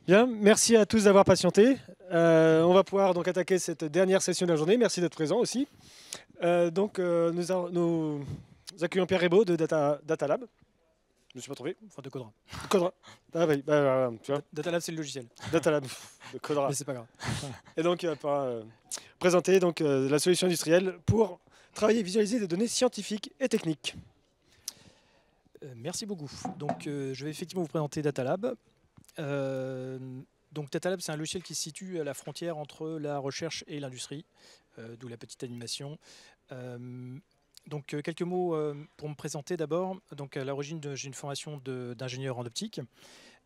Bien, merci à tous d'avoir patienté. On va pouvoir donc attaquer cette dernière session de la journée. Merci d'être présent aussi. Nous accueillons Pierre Rebaud de Data Lab. Je ne me suis pas trouvé. Enfin, de Codera. Codera. Ah oui, tu vois. Data Lab, c'est le logiciel. Data Lab de Codera. Mais c'est pas grave. Et donc, il va présenter donc, la solution industrielle pour travailler et visualiser des données scientifiques et techniques. Merci beaucoup. Donc, je vais effectivement vous présenter Data Lab. Donc, Data Lab, c'est un logiciel qui se situe à la frontière entre la recherche et l'industrie, d'où la petite animation. Donc, quelques mots pour me présenter d'abord. Donc, à l'origine, j'ai une formation d'ingénieur en optique.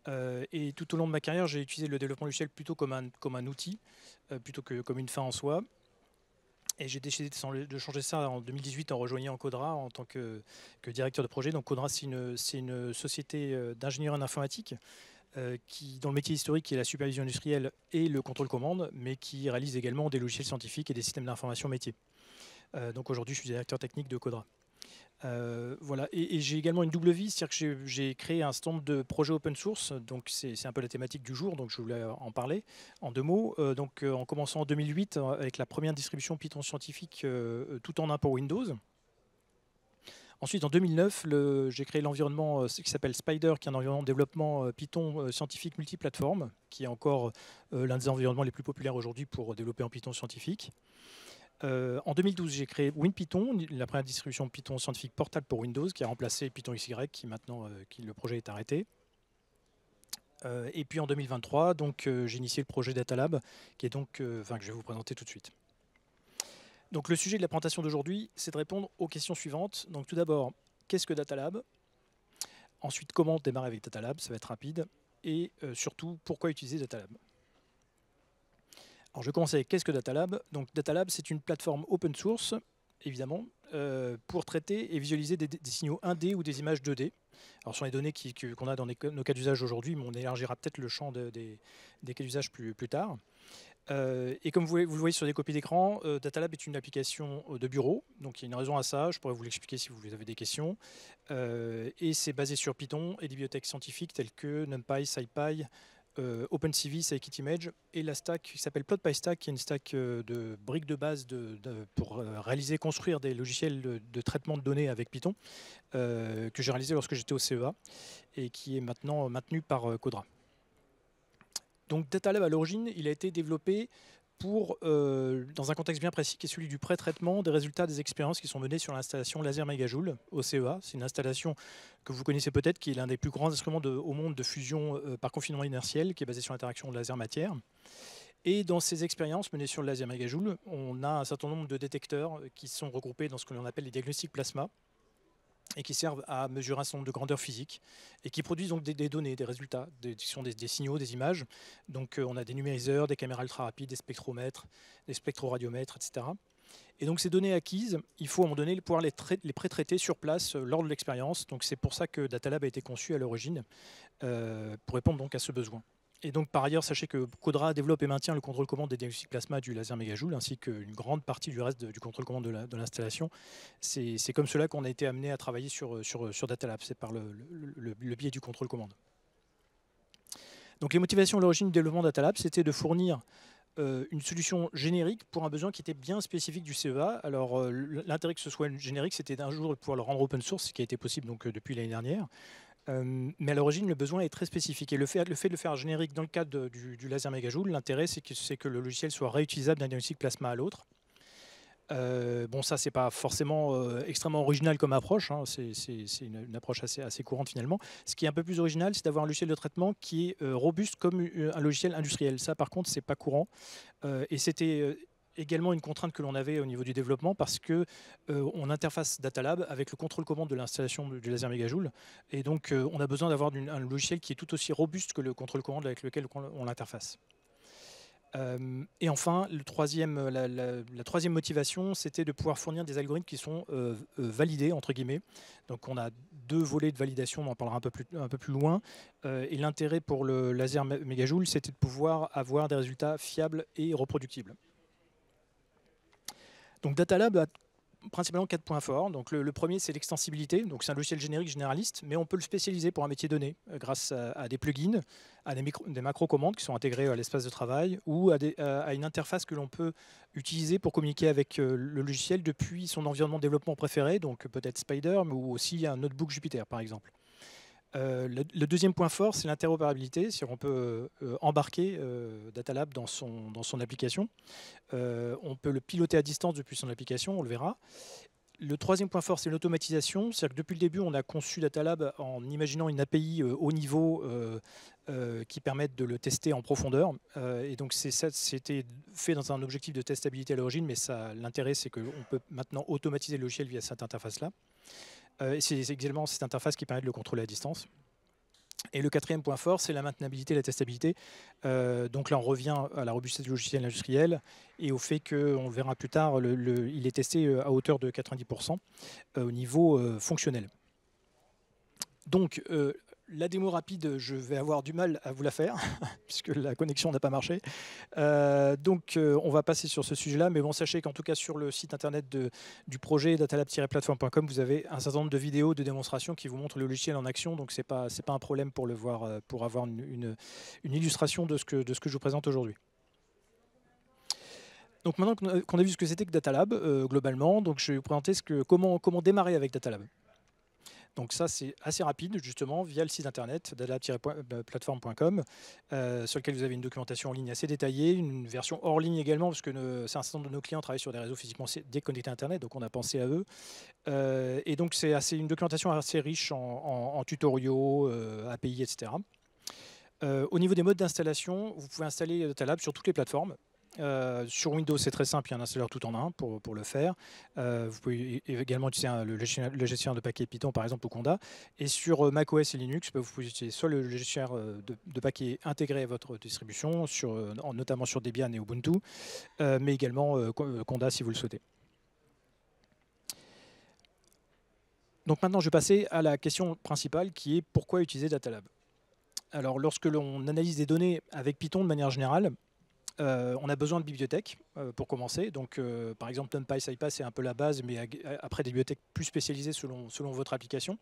Et tout au long de ma carrière, j'ai utilisé le développement logiciel plutôt comme un outil, plutôt que comme une fin en soi. Et j'ai décidé de changer ça en 2018 en rejoignant Codera en tant que directeur de projet. Donc Codera, c'est une société d'ingénieurs en informatique dont le métier historique est la supervision industrielle et le contrôle commande, mais qui réalise également des logiciels scientifiques et des systèmes d'information métier. Donc aujourd'hui, je suis directeur technique de Codera. Voilà. Et j'ai également une double vie, c'est-à-dire que j'ai créé un certain nombre de projets open source, donc c'est un peu la thématique du jour, donc je voulais en parler en deux mots. En commençant en 2008 avec la première distribution Python scientifique tout en un pour Windows. Ensuite, en 2009, j'ai créé l'environnement qui s'appelle Spider, qui est un environnement de développement Python scientifique multiplateforme, qui est encore l'un des environnements les plus populaires aujourd'hui pour développer en Python scientifique. En 2012, j'ai créé WinPython, la première distribution Python scientifique portable pour Windows, qui a remplacé Python XY, qui maintenant le projet est arrêté. Et puis en 2023, j'ai initié le projet Data Lab, qui est que je vais vous présenter tout de suite. Donc le sujet de la présentation d'aujourd'hui, c'est de répondre aux questions suivantes. Donc tout d'abord, qu'est-ce que Data Lab? Ensuite, comment démarrer avec Data Lab? Ça va être rapide. Et surtout, pourquoi utiliser Data Lab? Alors je vais commencer avec qu'est-ce que Data Lab? Donc Data Lab, c'est une plateforme open source, évidemment, pour traiter et visualiser des signaux 1D ou des images 2D. Alors sur les données qu'on a dans nos cas d'usage aujourd'hui, mais on élargira peut-être le champ des cas d'usage plus tard. Et comme vous le voyez sur des copies d'écran, Data Lab est une application de bureau, donc il y a une raison à ça, je pourrais vous l'expliquer si vous avez des questions. Et c'est basé sur Python et des bibliothèques scientifiques telles que NumPy, SciPy, OpenCV, Scikit-Image, et la stack qui s'appelle PlotPyStack, qui est une stack de briques de base pour construire des logiciels de traitement de données avec Python, que j'ai réalisé lorsque j'étais au CEA, et qui est maintenant maintenu par Codera. Donc Data Lab, à l'origine, il a été développé dans un contexte bien précis qui est celui du pré-traitement des résultats des expériences qui sont menées sur l'installation Laser Megajoule au CEA. C'est une installation que vous connaissez peut-être, qui est l'un des plus grands instruments au monde de fusion par confinement inertiel, qui est basé sur l'interaction de laser-matière. Et dans ces expériences menées sur le Laser Megajoule, on a un certain nombre de détecteurs qui sont regroupés dans ce que l'on appelle les diagnostics plasma, et qui servent à mesurer un certain nombre de grandeurs physiques et qui produisent donc des données, des résultats, qui sont des signaux, des images. Donc on a des numériseurs, des caméras ultra rapides, des spectromètres, des spectroradiomètres, etc. Et donc ces données acquises, il faut à un moment donné pouvoir les pré-traiter sur place lors de l'expérience. Donc c'est pour ça que Data Lab a été conçu à l'origine, pour répondre donc à ce besoin. Et donc par ailleurs, sachez que Codera développe et maintient le contrôle commande des diagnostics plasma du Laser Megajoule, ainsi qu'une grande partie du reste du contrôle commande de l'installation. C'est comme cela qu'on a été amené à travailler sur Data Lab, c'est par le biais du contrôle commande. Donc les motivations à l'origine du développement de Data Lab, c'était de fournir une solution générique pour un besoin qui était bien spécifique du CEA. Alors l'intérêt que ce soit générique, c'était d'un jour de pouvoir le rendre open source, ce qui a été possible depuis l'année dernière. Mais à l'origine, le besoin est très spécifique. Et le fait de le faire générique dans le cadre du Laser Megajoule, l'intérêt, c'est que le logiciel soit réutilisable d'un diagnostic plasma à l'autre. Bon, ça, c'est pas forcément extrêmement original comme approche, hein. C'est une approche assez courante finalement. Ce qui est un peu plus original, c'est d'avoir un logiciel de traitement qui est robuste comme un logiciel industriel. Ça, par contre, c'est pas courant. Et c'était également une contrainte que l'on avait au niveau du développement parce que on interface Data Lab avec le contrôle commande de l'installation du Laser Megajoule, et donc on a besoin d'avoir un logiciel qui est tout aussi robuste que le contrôle commande avec lequel on l'interface. Et enfin, la troisième motivation, c'était de pouvoir fournir des algorithmes qui sont validés, entre guillemets. Donc on a deux volets de validation, on en parlera un peu plus loin. Et l'intérêt pour le Laser Megajoule, c'était de pouvoir avoir des résultats fiables et reproductibles. Donc Data Lab principalement 4 points forts. Donc le premier, c'est l'extensibilité. Donc c'est un logiciel générique généraliste, mais on peut le spécialiser pour un métier donné grâce à des plugins, à des macro-commandes qui sont intégrées à l'espace de travail ou à une interface que l'on peut utiliser pour communiquer avec le logiciel depuis son environnement de développement préféré, donc peut-être Spider, mais ou aussi un notebook Jupyter par exemple. Le deuxième point fort, c'est l'interopérabilité. Si on peut embarquer Datalab dans son application, on peut le piloter à distance depuis son application, on le verra. Le troisième point fort, c'est l'automatisation. C'est-à-dire que depuis le début, on a conçu Datalab en imaginant une API haut niveau qui permette de le tester en profondeur. Et donc, c'était fait dans un objectif de testabilité à l'origine, mais l'intérêt, c'est qu'on peut maintenant automatiser le logiciel via cette interface-là. Et c'est également cette interface qui permet de le contrôler à distance. Et le quatrième point fort, c'est la maintenabilité et la testabilité. Donc là, on revient à la robustesse du logiciel industriel et au fait qu'on verra plus tard, il est testé à hauteur de 90% au niveau fonctionnel. Donc, la démo rapide, je vais avoir du mal à vous la faire, puisque la connexion n'a pas marché. Donc, on va passer sur ce sujet-là. Mais bon, sachez qu'en tout cas, sur le site internet du projet datalab-platform.com, vous avez un certain nombre de vidéos de démonstration qui vous montrent le logiciel en action. Donc, ce n'est pas un problème pour le voir, pour avoir une illustration de ce que je vous présente aujourd'hui. Donc, maintenant qu'on a vu ce que c'était que Datalab, globalement, donc je vais vous présenter comment démarrer avec Datalab. Donc ça, c'est assez rapide, justement, via le site internet datalab-platform.com, sur lequel vous avez une documentation en ligne assez détaillée, une version hors ligne également, parce que c'est un certain nombre de nos clients travaillent sur des réseaux physiquement déconnectés à Internet, donc on a pensé à eux. Et donc c'est une documentation assez riche en tutoriaux, API, etc. Au niveau des modes d'installation, vous pouvez installer Datalab sur toutes les plateformes. Sur Windows, c'est très simple, il y a un installeur tout en un pour le faire. Vous pouvez également utiliser le gestionnaire de paquets Python, par exemple, ou Conda. Et sur macOS et Linux, vous pouvez utiliser soit le gestionnaire de paquets intégré à votre distribution, notamment sur Debian et Ubuntu, mais également Conda si vous le souhaitez. Donc maintenant, je vais passer à la question principale qui est pourquoi utiliser Datalab. Alors, lorsque l'on analyse des données avec Python de manière générale, on a besoin de bibliothèques pour commencer. Donc, par exemple, NumPy, SciPy, c'est un peu la base, mais après des bibliothèques plus spécialisées selon votre application.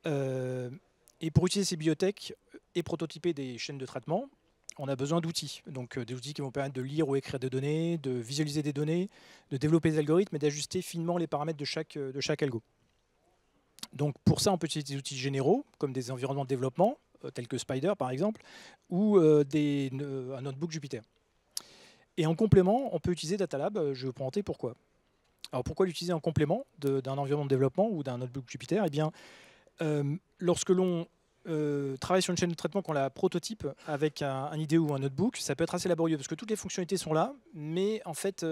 Et pour utiliser ces bibliothèques et prototyper des chaînes de traitement, on a besoin d'outils. Donc, des outils qui vont permettre de lire ou écrire des données, de visualiser des données, de développer des algorithmes et d'ajuster finement les paramètres de chaque algo. Donc, pour ça, on peut utiliser des outils généraux, comme des environnements de développement, tels que Spider par exemple, ou un notebook Jupyter. Et en complément, on peut utiliser Datalab. Je vais vous présenter pourquoi. Alors pourquoi l'utiliser en complément d'un environnement de développement ou d'un notebook Jupyter? Eh bien, lorsque l'on travaille sur une chaîne de traitement qu'on la prototype avec un IDE ou un notebook, ça peut être assez laborieux parce que toutes les fonctionnalités sont là, mais en fait,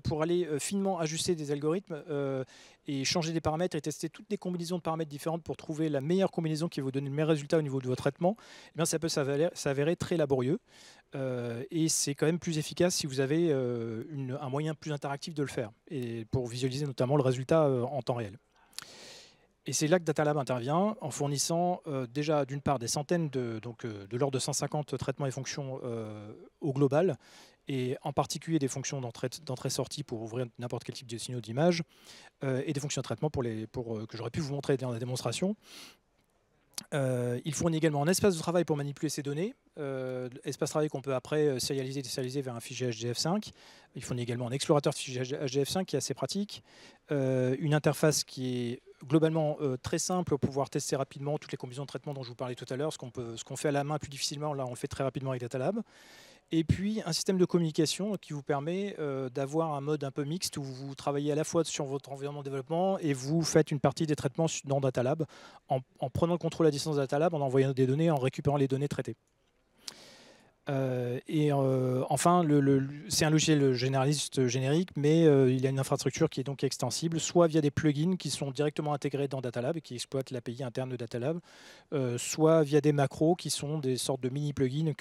pour aller finement ajuster des algorithmes et changer des paramètres et tester toutes les combinaisons de paramètres différentes pour trouver la meilleure combinaison qui va vous donner le meilleur résultat au niveau de votre traitement, eh bien, ça peut s'avérer très laborieux. Et c'est quand même plus efficace si vous avez un moyen plus interactif de le faire, et pour visualiser notamment le résultat en temps réel. Et c'est là que Datalab intervient en fournissant déjà d'une part des centaines de l'ordre de 150 traitements et fonctions au global, et en particulier des fonctions d'entrée-sortie pour ouvrir n'importe quel type de signaux d'image, et des fonctions de traitement que j'aurais pu vous montrer dans la démonstration. Il fournit également un espace de travail pour manipuler ces données, espace de travail qu'on peut après serialiser et déserialiser vers un fichier HDF5. Il fournit également un explorateur de fichiers HDF5 qui est assez pratique, une interface qui est globalement très simple pour pouvoir tester rapidement toutes les combinaisons de traitement dont je vous parlais tout à l'heure. Ce qu'on fait à la main plus difficilement, là on le fait très rapidement avec Datalab. Et puis un système de communication qui vous permet d'avoir un mode un peu mixte où vous travaillez à la fois sur votre environnement de développement et vous faites une partie des traitements dans Datalab en prenant le contrôle à distance de Datalab, en envoyant des données, en récupérant les données traitées. Enfin, c'est un logiciel généraliste générique, mais il a une infrastructure qui est donc extensible, soit via des plugins qui sont directement intégrés dans Datalab et qui exploitent l'API interne de Datalab, soit via des macros qui sont des sortes de mini-plugins,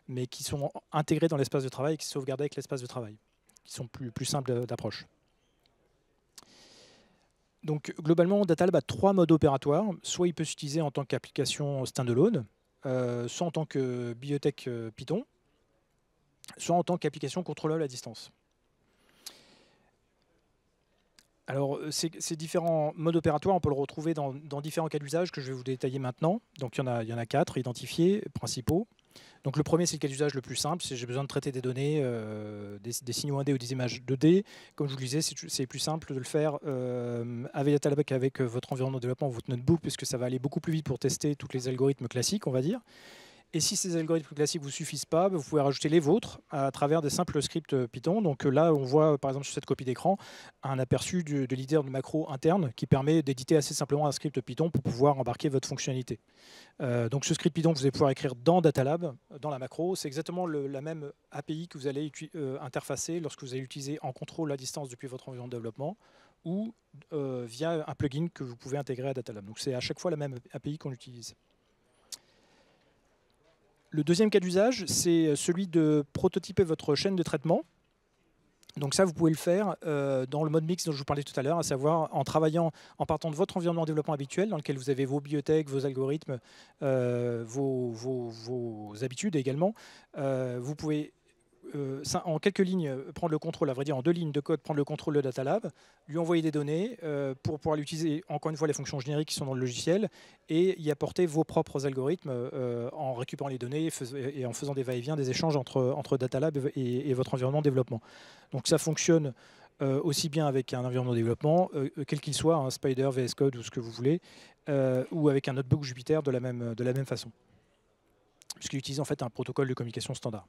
mais qui sont intégrés dans l'espace de travail et qui sont sauvegardés avec l'espace de travail, qui sont plus simples d'approche. Donc globalement, Datalab a 3 modes opératoires. Soit il peut s'utiliser en tant qu'application standalone, soit en tant que bibliothèque Python, soit en tant qu'application contrôlable à distance. Alors, ces différents modes opératoires, on peut le retrouver dans différents cas d'usage que je vais vous détailler maintenant. Donc, il y en a 4 identifiés, principaux. Donc, le premier, c'est le cas d'usage le plus simple. Si j'ai besoin de traiter des données, des signaux 1D ou des images 2D, comme je vous le disais, c'est plus simple de le faire avec Datalab qu'avec votre environnement de développement, votre notebook, puisque ça va aller beaucoup plus vite pour tester tous les algorithmes classiques, on va dire. Et si ces algorithmes classiques ne vous suffisent pas, vous pouvez rajouter les vôtres à travers des simples scripts Python. Donc là, on voit par exemple sur cette copie d'écran un aperçu de l'IDER de macro interne qui permet d'éditer assez simplement un script Python pour pouvoir embarquer votre fonctionnalité. Donc ce script Python que vous allez pouvoir écrire dans Datalab, dans la macro, c'est exactement la même API que vous allez interfacer lorsque vous allez l'utiliser en contrôle à distance depuis votre environnement de développement ou via un plugin que vous pouvez intégrer à Datalab. Donc c'est à chaque fois la même API qu'on utilise. Le deuxième cas d'usage, c'est celui de prototyper votre chaîne de traitement. Donc ça, vous pouvez le faire dans le mode mix dont je vous parlais tout à l'heure, à savoir en travaillant, en partant de votre environnement de développement habituel, dans lequel vous avez vos bibliothèques, vos algorithmes, vos habitudes également. Vous pouvez en quelques lignes prendre le contrôle, à vrai dire en 2 lignes de code, prendre le contrôle de Datalab, lui envoyer des données pour pouvoir l'utiliser, encore une fois, les fonctions génériques qui sont dans le logiciel, et y apporter vos propres algorithmes en récupérant les données et en faisant des va-et-vient, des échanges entre Datalab et votre environnement de développement. Donc ça fonctionne aussi bien avec un environnement de développement, quel qu'il soit, un Spider, VS Code ou ce que vous voulez, ou avec un notebook Jupyter de la même façon, puisqu'il utilise en fait un protocole de communication standard.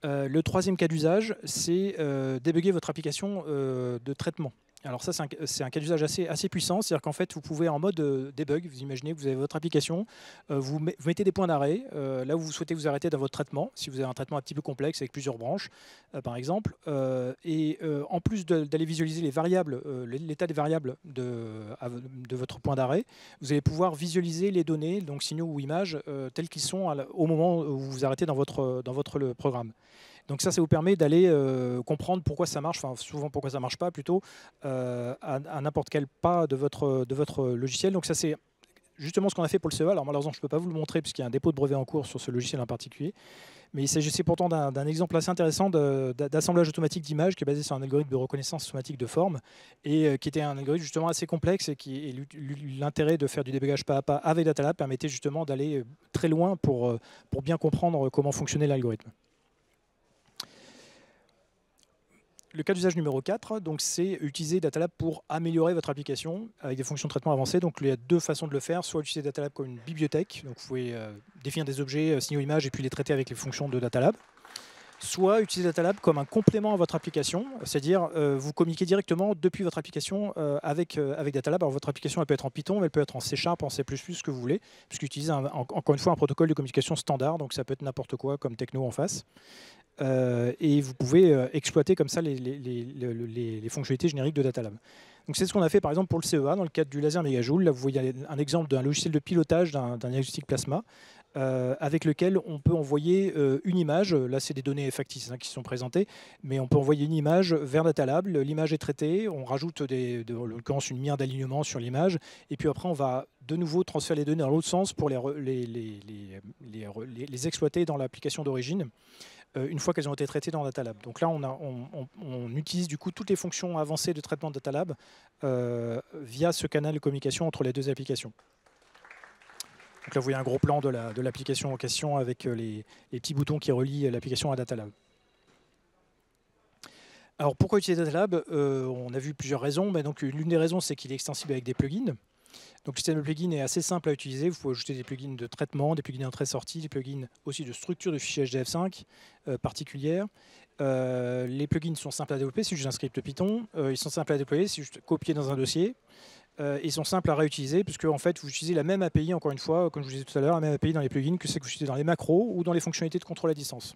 Le troisième cas d'usage, c'est débugger votre application de traitement. Alors ça, c'est un cas d'usage assez puissant, c'est-à-dire qu'en fait, vous pouvez en mode debug, vous imaginez que vous avez votre application, vous mettez des points d'arrêt, là où vous souhaitez vous arrêter dans votre traitement, si vous avez un traitement un petit peu complexe avec plusieurs branches, par exemple, en plus d'aller visualiser les variables, l'état des variables de votre point d'arrêt, vous allez pouvoir visualiser les données, donc signaux ou images, tels qu'ils sont au moment où vous vous arrêtez dans votre programme. Donc ça vous permet d'aller comprendre pourquoi ça marche, enfin souvent pourquoi ça ne marche pas plutôt, à n'importe quel pas de votre logiciel. Donc ça c'est justement ce qu'on a fait pour le CEA. Alors malheureusement je ne peux pas vous le montrer puisqu'il y a un dépôt de brevet en cours sur ce logiciel en particulier. Mais il s'agissait pourtant d'un exemple assez intéressant d'assemblage automatique d'images qui est basé sur un algorithme de reconnaissance automatique de forme et qui était un algorithme justement assez complexe et l'intérêt de faire du débugage pas à pas avec Datalab permettait justement d'aller très loin pour bien comprendre comment fonctionnait l'algorithme. Le cas d'usage numéro 4, c'est utiliser Datalab pour améliorer votre application avec des fonctions de traitement avancées. Donc il y a 2 façons de le faire, soit utiliser Datalab comme une bibliothèque, donc vous pouvez définir des objets, signaux, images et puis les traiter avec les fonctions de Datalab. Soit utiliser Datalab comme un complément à votre application, c'est-à-dire vous communiquez directement depuis votre application avec Datalab. Alors votre application elle peut être en Python, mais elle peut être en C#, en C++, ce que vous voulez, puisqu'il utilise encore une fois un protocole de communication standard, donc ça peut être n'importe quoi comme techno en face. Et vous pouvez exploiter comme ça les fonctionnalités génériques de Datalab. Donc c'est ce qu'on a fait par exemple pour le CEA dans le cadre du laser mégajoule. Là vous voyez un exemple d'un logiciel de pilotage d'un diagnostic plasma avec lequel on peut envoyer une image. Là c'est des données factices qui sont présentées, mais on peut envoyer une image vers Datalab. L'image est traitée, on rajoute en l'occurrence une lumière d'alignement sur l'image, et puis après on va de nouveau transférer les données dans l'autre sens pour les exploiter dans l'application d'origine. Une fois qu'elles ont été traitées dans Datalab. Donc là, on utilise du coup toutes les fonctions avancées de traitement de Datalab via ce canal de communication entre les 2 applications. Donc là, vous voyez un gros plan de l'application en question avec les petits boutons qui relient l'application à Datalab. Alors pourquoi utiliser Datalab? On a vu plusieurs raisons, mais donc l'une des raisons, c'est qu'il est extensible avec des plugins. Donc le système de plugins est assez simple à utiliser. Vous pouvez ajouter des plugins de traitement, des plugins d'entrée-sortie, des plugins aussi de structure de fichiers HDF5 particulière. Les plugins sont simples à développer, c'est juste un script Python. Ils sont simples à déployer, c'est juste copier dans un dossier. Ils sont simples à réutiliser puisque en fait, vous utilisez la même API, encore une fois, comme je vous disais tout à l'heure, la même API dans les plugins que celle que vous utilisez dans les macros ou dans les fonctionnalités de contrôle à distance.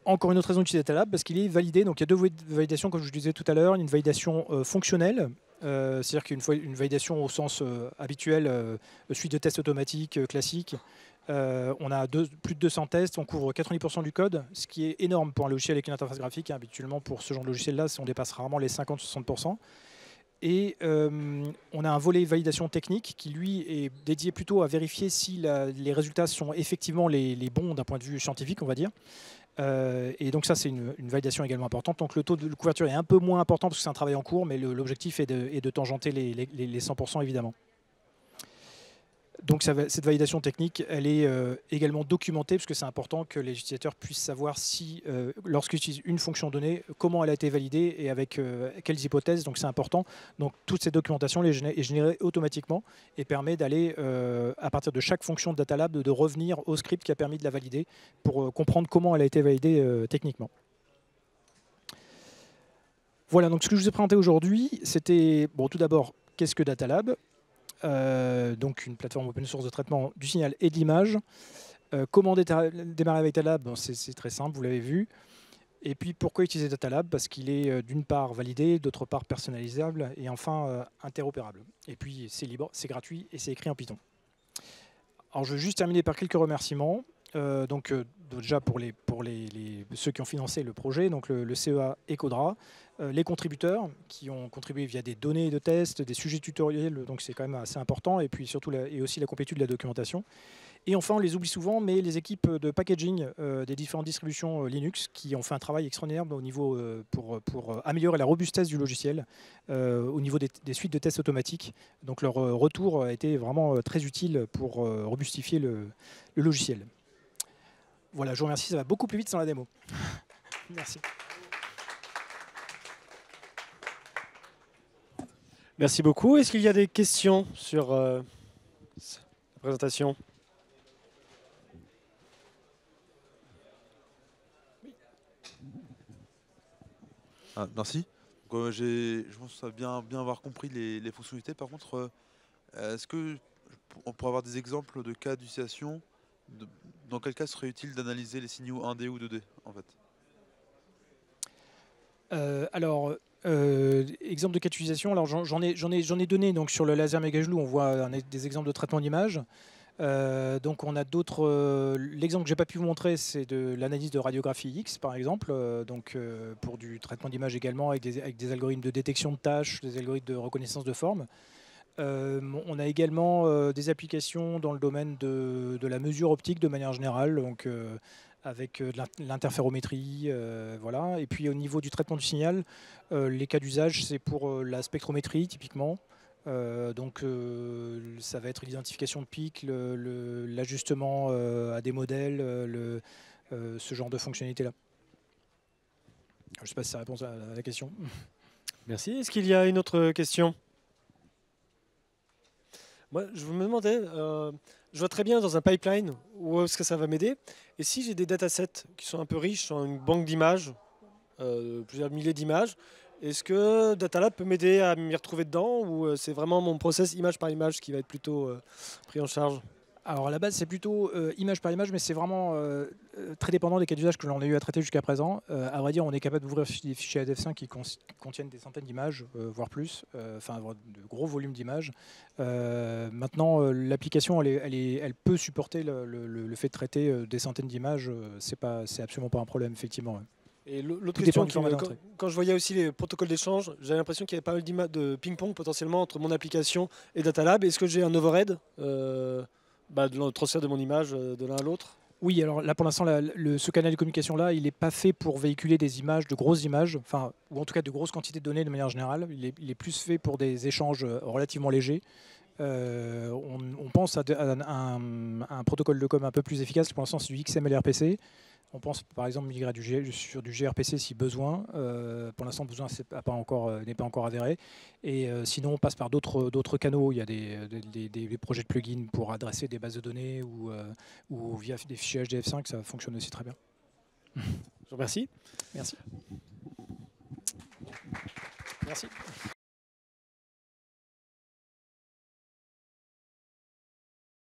Encore une autre raison d'utiliser Datalab, parce qu'il est validé. Donc il y a 2 validations, comme je vous disais tout à l'heure. Une validation fonctionnelle, c'est-à-dire qu'une validation au sens habituel, suite de tests automatiques classiques. On a plus de 200 tests, on couvre 90% du code, ce qui est énorme pour un logiciel avec une interface graphique. Habituellement, pour ce genre de logiciel-là, on dépasse rarement les 50-60%. Et on a un volet validation technique qui, lui, est dédié plutôt à vérifier si les résultats sont effectivement les bons d'un point de vue scientifique, on va dire. Et donc ça, c'est une validation également importante. Donc le taux de couverture est un peu moins important parce que c'est un travail en cours, mais l'objectif est de tangenter les 100% évidemment. Donc cette validation technique, elle est également documentée parce que c'est important que les utilisateurs puissent savoir si, lorsqu'ils utilisent une fonction donnée, comment elle a été validée et avec quelles hypothèses. Donc c'est important. Donc toute cette documentation est générée automatiquement et permet d'aller, à partir de chaque fonction de Data Lab, de revenir au script qui a permis de la valider pour comprendre comment elle a été validée techniquement. Voilà, donc ce que je vous ai présenté aujourd'hui, c'était, bon, tout d'abord, qu'est-ce que Data Lab ? Donc une plateforme open source de traitement du signal et de l'image. Comment démarrer avec Data Lab? C'est très simple, vous l'avez vu. Et puis pourquoi utiliser Data Lab? Parce qu'il est d'une part validé, d'autre part personnalisable et enfin interopérable. Et puis c'est libre, c'est gratuit et c'est écrit en Python. Alors je vais juste terminer par quelques remerciements. Déjà pour ceux qui ont financé le projet, donc le CEA et Codera, les contributeurs qui ont contribué via des données de test, des sujets tutoriels, donc c'est quand même assez important, et puis surtout et aussi la complétude de la documentation. Et enfin, on les oublie souvent, mais les équipes de packaging des différentes distributions Linux qui ont fait un travail extraordinaire au niveau, pour améliorer la robustesse du logiciel au niveau des suites de tests automatiques. Donc leur retour a été vraiment très utile pour robustifier le logiciel. Voilà, je vous remercie, ça va beaucoup plus vite sans la démo. Merci. Merci beaucoup. Est-ce qu'il y a des questions sur la présentation? Ah, merci. Je pense bien avoir compris les fonctionnalités. Par contre, est-ce que on pourrait avoir des exemples de cas d'utilisation dans quel cas serait utile d'analyser les signaux 1D ou 2D en fait? Exemple de cas d'utilisation, alors j'en ai donné donc sur le laser Megajoules, on voit des exemples de traitement d'image. Donc on a d'autres. L'exemple que j'ai pas pu vous montrer, c'est de l'analyse de radiographie X, par exemple, pour du traitement d'image également, avec des algorithmes de détection de tâches, des algorithmes de reconnaissance de forme. On a également des applications dans le domaine de la mesure optique de manière générale, donc avec l'interférométrie, voilà. Et puis au niveau du traitement du signal, les cas d'usage, c'est pour la spectrométrie typiquement. Ça va être l'identification de pics, l'ajustement à des modèles, ce genre de fonctionnalité-là. Je ne sais pas si ça répond à la question. Merci. Est-ce qu'il y a une autre question? Moi, je me demandais, je vois très bien dans un pipeline où est-ce que ça va m'aider. Et si j'ai des datasets qui sont un peu riches, en une banque d'images, plusieurs milliers d'images, est-ce que Data Lab peut m'aider à m'y retrouver dedans ou c'est vraiment mon process image par image qui va être plutôt pris en charge? Alors à la base, c'est plutôt image par image, mais c'est vraiment très dépendant des cas d'usage que l'on a eu à traiter jusqu'à présent. À vrai dire, on est capable d'ouvrir des fichiers ADF5 qui contiennent des centaines d'images, voire plus, enfin de gros volumes d'images. Maintenant, l'application, elle peut supporter le fait de traiter des centaines d'images. C'est absolument pas un problème, effectivement. Ouais. Et l'autre question, quand je voyais aussi les protocoles d'échange, j'avais l'impression qu'il y avait pas mal de ping-pong potentiellement entre mon application et Data Lab. Est-ce que j'ai un overhead de le transfert de mon image de l'un à l'autre? Oui, alors là pour l'instant, ce canal de communication-là, il n'est pas fait pour véhiculer des images, de grosses images, enfin, ou en tout cas de grosses quantités de données de manière générale. Il est plus fait pour des échanges relativement légers. On pense à un protocole de com un peu plus efficace. Pour l'instant, c'est du XML-RPC. On pense par exemple migrer sur du gRPC si besoin. Pour l'instant, besoin n'est pas encore avéré. Et sinon, on passe par d'autres canaux. Il y a des projets de plugins pour adresser des bases de données ou via des fichiers HDF5. Ça fonctionne aussi très bien. Je vous remercie. Merci. Merci.